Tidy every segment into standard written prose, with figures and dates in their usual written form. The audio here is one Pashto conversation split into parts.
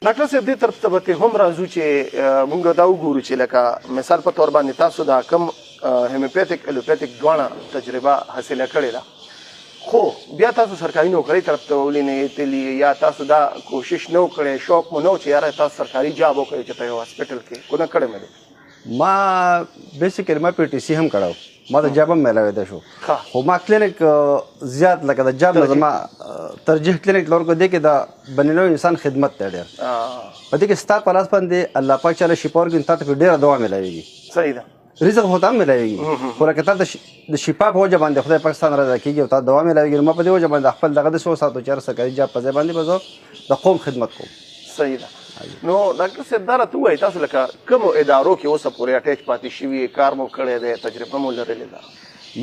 ډاکټر صاحب دې طرف ته به هم راځو چې موږ دا وګورو چې لکه مثال په تور باندې تاسو دا کم هیموپیتیک الوپیتیک دواړه تجربه حاصله کړې ده خو بیا تاسو سرکاري نوکرۍ طرف ته ولې نه تللی یا تاسو دا کوشش نه وکړی شوق مو نه و چې یاره تاسو سرکاري جاب وکړئ چې په یو هاسپټل کې کو نه کړی مې دی ما بیسیکلی ما پی ټي سی هم کړی ما د جاب هم میلاوېده شو خو ما کلینیک زیات لکه د جاب نه زما ترجیح کلینیک لور کو دی کې د بنینو انسان خدمت دی ډېر په دې کې ستا په لاس باندې الله پاک چاله شفا ورکړي تا ته ډېره دوا میلاوېږي صحیح ده رزق خو ته هم میلاوېږي خو لکه تا د شفا په وجه باندې خدای پاکستان رضا کېږي او تا دوا میلاوېږي ما په دې وجه باندې خپل دغه د څو ساعتو چې هر سرکاري جاب په ځای باندې به زه د قوم خدمت کوم صحیح ده نو ډاکټر صاحب دا راته ووایي تاسو لکه کومو ادارو کې اوسه پورې اټیچ پاتې شوي کار مو کړی دی تجربه مو لرلې ده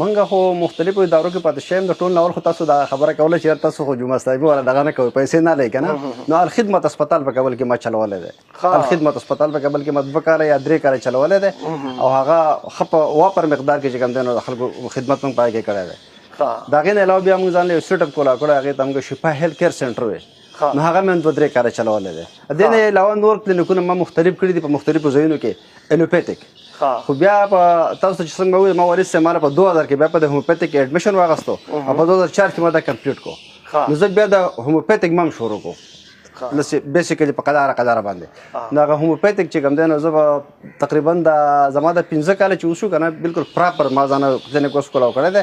منګه خو مختلفو ادارو کې پاتې شوی یم د ټول ناول خو تاسو دا خبره کوله چې تاسو خو جمعه صاحبي والا دغه نه کوئ پیسې نه لئ که نه نو الخدمت اسپتال په کابل کې ما چلولی دی الخدمت اسپتال په کابل کې ما 2 کاله یا 3 کاله چلولی دی او هغه ښه په واپر مقدار کې چې کوم دی نو د خلکو خدمت موږ پای کې کړی دی د هغې نه علاوه بیا موږ ځان له یو سیټ اپ کولا کړی هغې ته موږ شفا هیلث کیر سینټر وی نو هغه مې 2-3 کاله چلولی دی دې نه علاوه نور کلینیکونه ما مختلف کړي دي په مختلفو ځایونو کې الوپیتیک خو بیا په تاسو چې څنګه وایي ما ورس ما په 2000 کې بیا په د هوموپیتیک ایډمیشن واغستو او په 2004 کې ما دا کمپلیټ کو نو زه بیا د هوموپیتیک مم شروع کو بیسیکلی په قداره باندې نو هغه هوموپیتیک چې کوم دی نو زه تقریبا د زما د 15 کاله چې وشو که نه بالکل پراپر ما ځانه کلینیک اوس کولاو کړی دی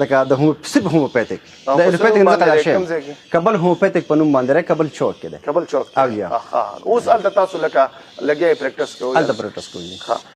لکه د صرف هوموپیتیک د الوپیتیک نه قدر شوی کابل هوموپیتیک په نوم باندې کابل چوک کې دی کابل چوک او یا اوس هلته تاسو لکه لګیا پریکټس کوئ هلته پریکټس کوئ